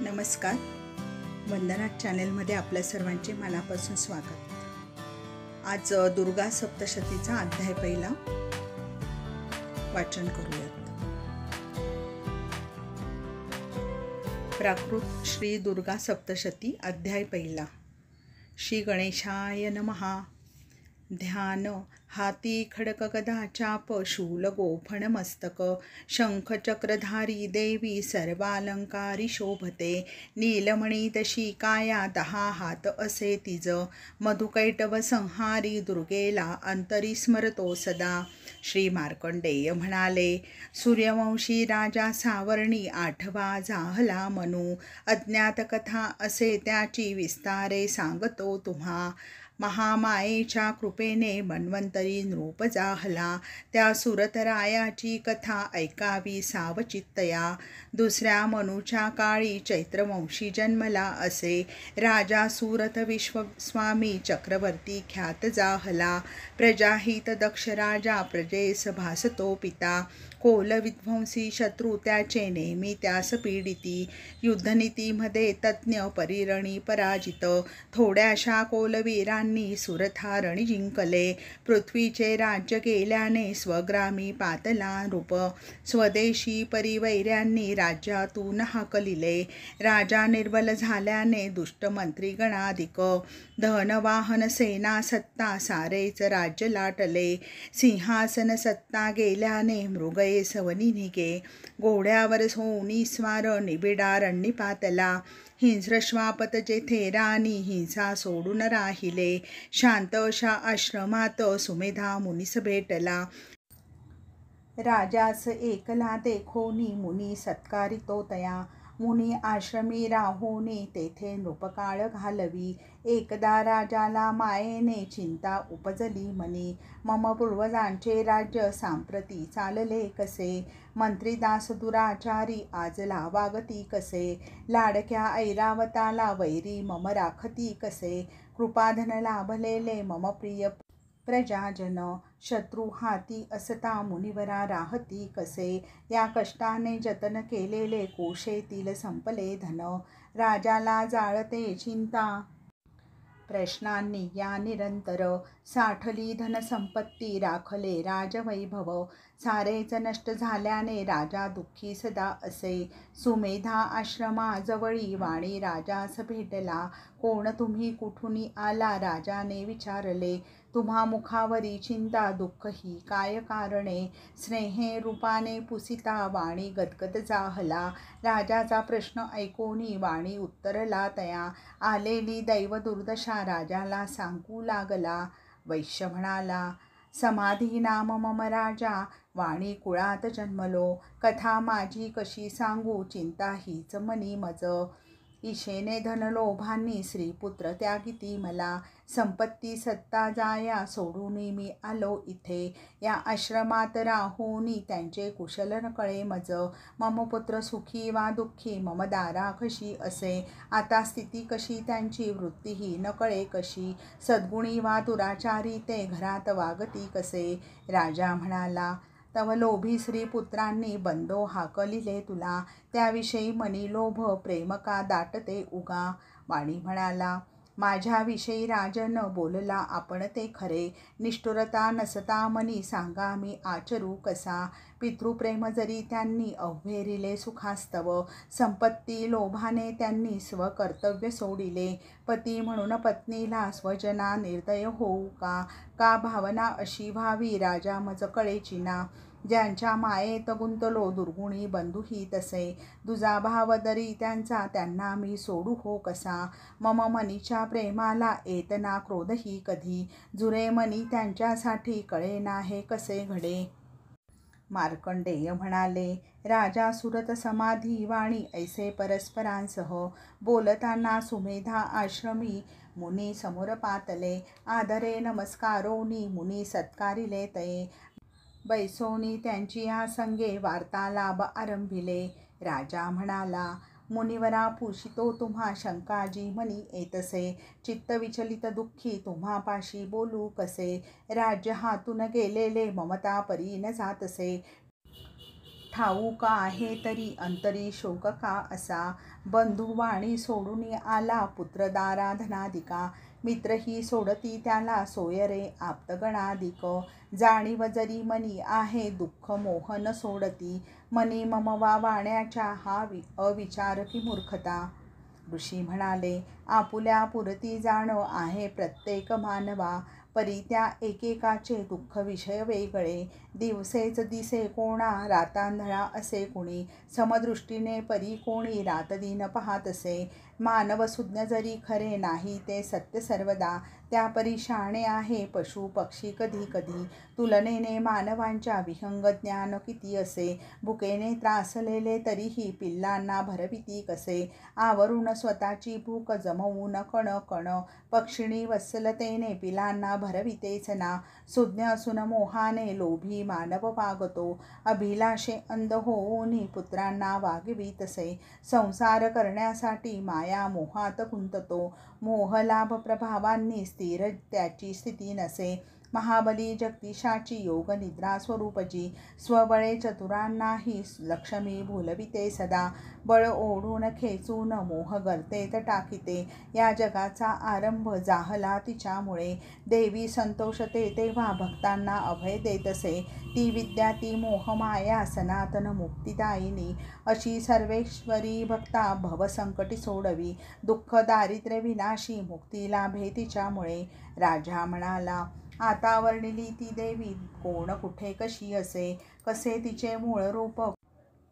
नमस्कार. वंदना चॅनेलमध्ये आपल्या सर्वांचे मनापासून स्वागत. आज दुर्गा सप्तशतीचा अध्याय पहिला वाचन करूयात. प्राकृत श्री दुर्गा सप्तशती अध्याय पहिला. श्री गणेशाय नमः. ध्यान. हाती खडक गदा चाप शूल गोफण मस्तक शंख चक्रधारी देवी सर्वालंकारी शोभते. नीलमणी तशी काया 10 हात असे तिज. मधुकैटभ संहारी दुर्गेला अंतरी स्मरतो सदा. श्री मार्कंडेय म्हणाले, सूर्यवंशी राजा सावर्णी 8वा जाहला मनू. अज्ञात कथा असे त्याची विस्तारे सांगतो तुम्हा. महामायेच्या कृपेने मन्वंतरी नृप जाहला. त्या सुरतरायाची कथा ऐकावी सावचित्तया. दुसऱ्या मनूच्या काळी चैत्रवंशी जन्मला असे. राजा सुरत विश्वस्वामी चक्रवर्ती ख्यात जाहला. प्रजाहित दक्ष राजा प्रजेस भासतो पिता. कोल विध्वंसी शत्रू त्याचे नेहमी त्यास पीडिती. युद्धनीतीमध्ये तज्ज्ञ परिरणी पराजित. थोड्याशा कोलवीरांनी सुरथारणी जिंकले. पृथ्वीचे राज्य गेल्याने स्वग्रामी पातला नृप. स्वदेशी परिवैऱ्यांनी राज्यातून हाकलिले. राजा निर्बल झाल्याने दुष्ट मंत्री गणाधिक. धनवाहन सेना सत्ता सारेच राज्य लाटले. सिंहासन सत्ता गेल्याने मृगये सवनी निघे. घोड्यावर होऊनी स्वार निबिडारण्य पातला. हिंस्रश्वापत जेथे राणी हिंसा सोडून राहिले. शांत अशा आश्रमात सुमेधा मुनीस भेटला. राजास एकला देखोनी मुनी सत्कारितो तया. मुनी आश्रमी राहोनी तेथे नृपकाळ घालवी. एकदा राजाला मायेने चिंता उपजली मनी. मम पूर्वजांचे राज्य सांप्रती चालले कसे. मंत्रीदास दुराचारी आजला वागती कसे. लाडक्या ऐरावताला वैरी मम राखती कसे. कृपाधन लाभलेले मम प्रिय प्रजाजन शत्रू हाती असता मुनिवरा राहती कसे. या कष्टाने जतन केलेले कोशेतील संपले धन. राजाला जाळते चिंता प्रश्नांनी या निरंतर. साठली धनसंपत्ती राखले राजवैभव. सारेच नष्ट झाल्याने राजा दुःखी सदा असे. सुमेधा आश्रमाजवळी वाणी राजास भेटला. कोण तुम्ही कुठून आला राजाने विचारले. तुम्हा मुखावरी चिंता दुःख ही काय कारणे. स्नेहे रूपाने पुसिता वाणी गदगद जाहला. राजाचा प्रश्न ऐकोनी वाणी उत्तरला तया. आलेली दैव दुर्दशा राजाला सांगू लागला. वैश्य म्हणाला, समाधी नाम मम राजा. वाणी कुळात जन्मलो. कथा माझी कशी सांगू चिंता हीच मनी मज. ईशेने धनलोभांनी स्त्रीपुत्र त्यागिती मला. संपत्ती सत्ता जाया सोडून मी आलो इथे. या आश्रमात राहोनी त्यांचे कुशल न कळे मज. मम पुत्र सुखी वा दुःखी मम दारा कशी असे. आता स्थिती कशी त्यांची वृत्तीही न कळे कशी. सद्गुणी वा दुराचारी ते घरात वागती कसे. राजा म्हणाला, तव लोभी श्रीपुत्रांनी बंदो हाकलिले तुला. त्याविषयी मनी लोभ प्रेम का दाटते उगा. वाणी म्हणाला, माझ्याविषयी राजन बोलला आपण ते खरे. निष्ठुरता नसता मनी सांगा मी आचरू कसा. पितृप्रेम जरी त्यांनी अव्हेरिले सुखास्तव. संपत्ती लोभाने त्यांनी स्वकर्तव्य सोडिले. पती म्हणून पत्नीला स्वजना निर्दय होऊ का. का भावना अशी व्हावी राजा मज कळेची ना. ज्यांच्या मायेत गुंतलो दुर्गुणी बंधूही तसे. दुजाभाव दरी त्यांचा त्यांना मी सोडू हो कसा. मम मनीच्या प्रेमाला येतना क्रोधही कधी. जुरे मनी त्यांच्यासाठी कळेना हे कसे घडे. मार्कंडेय म्हणाले, राजा सुरत समाधी वाणी ऐसे परस्परांसह बोलताना सुमेधा आश्रमी मुनी समोर पातले. आदरे नमस्कारोनी मुनी सत्कारिले तये. बैसोनी त्यांची या संगे वार्तालाभ आरंभिले. राजा म्हणाला, मुनिवरा पूषितो तुम्हा शंकाजी मनी येतसे. चित्त विचलित दुःखी तुम्हापाशी बोलू कसे. राज्य हातून गेलेले ममता परी न जातसे. ठाऊक आहे तरी अंतरी शोक का असा. बंधुवाणी सोडून आला पुत्रदारा धनाधिका. मित्रही सोडती त्याला सोय रे आप्तगणाधिक. जाणीव जरी मनी आहे दुःख मोह न सोडती. मनी ममवा वाण्याच्या हा अविचार की मूर्खता. ऋषी म्हणाले, आपुल्या पुरती जाण आहे प्रत्येक मानवा. परी त्या एकेकाचे दुःख विषय वेगळे. दिवसेच दिसे कोणा रातांधळा असे कुणी. समदृष्टीने परी कोणी रातदिन पाहतसे. मानव सुज्ञ जरी खरे नाही ते सत्य सर्वदा. त्या परी शाणे आहे पशु पक्षी कधी कधी. तुलनेने मानवांच्या विहंग ज्ञान किती असे. भुकेने त्रासलेले तरीही पिल्लांना भरविती कसे. आवरून स्वतःची भूक जमवून कण कण. पक्षिणी वत्सलतेने पिलांना भरवितेच ना. सुज्ञ असून मोहाने लोभी मानव वागतो. अभिलाषे अंध होऊन पुत्रांना वागवीतसे. संसार करण्यासाठी माया मोहात गुंततो. मोहलाभ प्रभावांनी स्थिर त्याची स्थिती नसे. महाबली जगदीशाची योग निद्रा स्वरूपजी. स्वबळे चतुरांनाही लक्ष्मी भुलविते सदा. बळ ओढून खेचून मोह गर्तेत टाकिते. या जगाचा आरंभ जाहला तिच्यामुळे. देवी संतोषते तेव्हा भक्तांना अभय देतसे. ती विद्या ती मोहमाया सनातन मुक्तिदायिनी. अशी सर्वेश्वरी भक्ता भवसंकटी सोडवी. दुःख दारिद्र्य विनाशी मुक्ती लाभे तिच्यामुळे. राजा म्हणाला, आता वर्णिली ती देवी कोण कुठे कशी असे. कसे तिचे मूळ रूप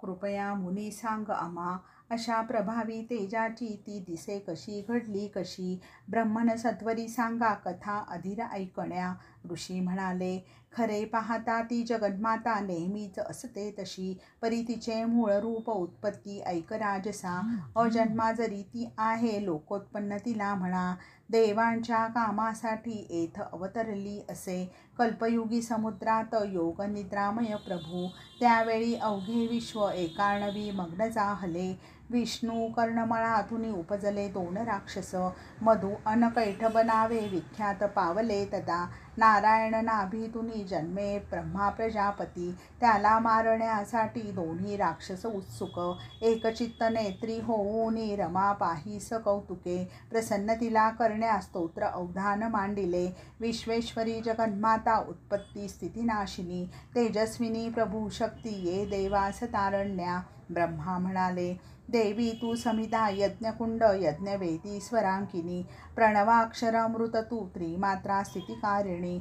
कृपया मुनी सांग आम्हा. अशा प्रभावी तेजाची ती दिसे कशी घडली कशी. ब्रह्मन सत्वरी सांगा कथा अधीर ऐकण्या. ऋषी म्हणाले, खरे पाहता ती जगन्माता नेहमीच असते तशी. परी तिचे मूळ रूप उत्पत्ती ऐक राजसा. अजन्मा जरी ती आहे लोकोत्पन्न तिला म्हणा. देवांच्या कामासाठी येथ अवतरली असे. कल्पयुगी समुद्रात योग निद्रामय प्रभू. त्यावेळी अवघे विश्व एकार्णवी मग्न जाहले. विष्णू कर्णमळातून उपजले दोन राक्षस. मधु अन कैटभ नावे विख्यात पावले तदा. नारायण नाभीतून जन्मे ब्रह्मा प्रजापती. त्याला मारण्यासाठी दोन्ही राक्षस उत्सुक. एकचित्त नेत्री होऊन रमा पाहीस कौतुके. प्रसन्न तिला करण्या स्तोत्र अवधान मांडिले. विश्वेश्वरी जगन्माता उत्पत्ती स्थितीनाशिनी. तेजस्विनी प्रभू शक्ती ये देवास तारण्या. ब्रह्मा म्हणाले, देवी तू समिधा यज्ञकुंड यज्ञवेदी स्वरांकिनी. प्रणवाक्षरामृत तू त्रिमात्रा स्थितिकारिणी.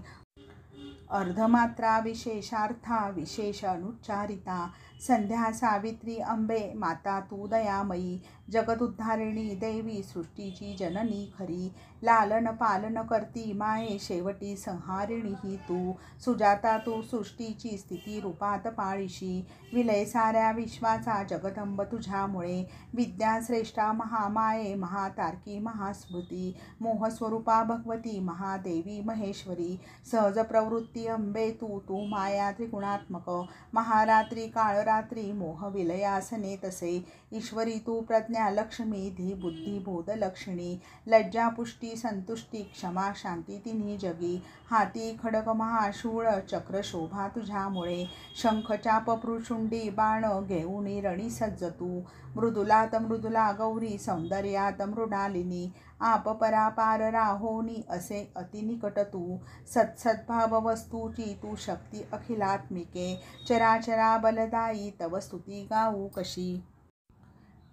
अर्धमात्रा विशेषार्था विशेष अनुच्चारिता. संध्या सावित्री अंबे माता तू दयामयी. जगदुद्धारिणी देवी सृष्टीची जननी खरी. लालन पालन करती माये शेवटी संहारिणी ही तू. सुजाता तू सृष्टीची स्थिती रूपात पाळीशी. विलय साऱ्या विश्वाचा जगदंब तुझ्यामुळे. विद्या श्रेष्ठा महामाये महातारकी महास्मृती. मोहस्वरूपा भगवती महादेवी महेश्वरी. सहज प्रवृत्ती अंबे तू तू माया त्रिगुणात्मक. महारात्री काळरात्री मोह विलयासने तसे. ईश्वरी तू प्रज्ञा लक्ष्मी धी बुद्धी बोध लक्षिणी. लज्जा पुष्टी संतुष्टी क्षमा शांती तिन्ही जगी. हाती खडग महाशूळ चक्र शोभा तुझ्यामुळे. शंख चाप पृशुंडी बाण घेऊन रणी सज्ज तू. मृदुलात मृदुला गौरी सौंदर्यात मृणालिनी. आप परापार राहोनी असे अतिनिकट तू. सत्सद्भाव वस्तूची तू शक्ती अखिलात्मिके. चराचरा बलदायी तव स्तुती गाऊ कशी.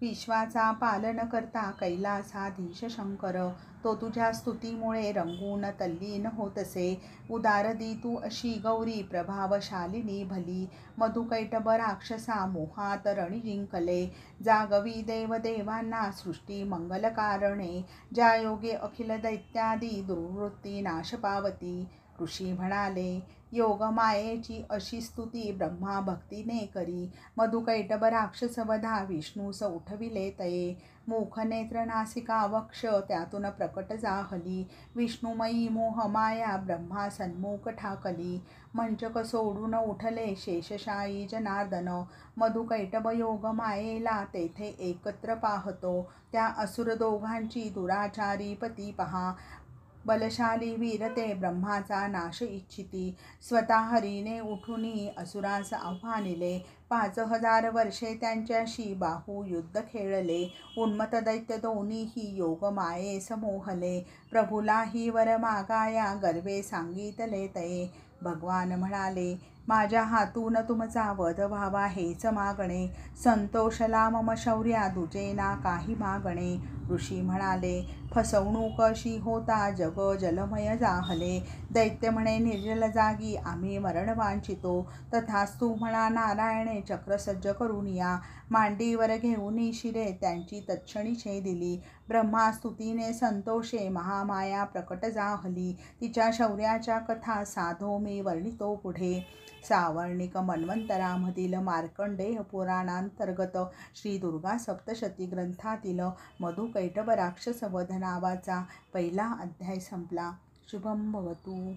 विश्वाचा पालन करता कैलासाधीश शंकर. तो तुझ्या स्तुतीमुळे रंगून तल्लीन होतसे. उदारदी तू अशी गौरी प्रभावशालिनी भली. मधुकैटभ राक्षसा मोहात रणी जिंकले. जागवी देवदेवांना सृष्टी मंगलकारणे. ज्या योगे अखिल दैत्यादी दुर्वृत्ती नाश पावती. ऋषी म्हणाले, योग मायेची अशी स्तुती ब्रह्मा भक्तीने करी. मधुकैटभ राक्षसवधा विष्णूस उठविले तये. मुख नेत्र नासिका वक्ष त्यातून प्रकट जाहली. विष्णुमयी मोह माया ब्रह्मा सन्मुख ठाकली. मंचक सोडून उठले शेषशायी जनार्दन. मधुकैटभ योग मायेला तेथे एकत्र पाहतो. त्या असुर दोघांची दुराचारी पती पहा. बलशाली वीर ते ब्रह्माचा नाश इच्छिती. स्वतः हरीने उठुनी असुरास आव्हानिले. 5000 वर्षे त्यांच्याशी बाहू युद्ध खेळले. उन्मत्त दैत्य दोन्हीही योग मायेस मोहले. प्रभूलाही वर मागाया गर्वे सांगितले तये. भगवान म्हणाले, माझ्या हातून तुमचा वध व्हावा हेच मागणे. संतोषला मम शौर्या दुजेना काही मागणे. ऋषी म्हणाले, फसवणूक अशी होता जग जलमय जाहले. दैत्य म्हणे, निर्जल जागी आम्ही मरण वांछितो. तथास्तु म्हणा नारायणे चक्र सज्ज करून या. मांडीवर घेऊन शिरे त्यांची तत्क्षणी दिली. ब्रह्मास्तुतीने संतोषे महामाया प्रकट जाहली. तिच्या शौर्याच्या कथा साधो मी वर्णितो पुढे. सावर्णिक मन्वंतरामधील मार्कंडेय पुराणांतर्गत श्री दुर्गा सप्तशती ग्रंथातील मधुकैटभ राक्षसवध नावाचा पहिला अध्याय संपला. शुभम भवतु.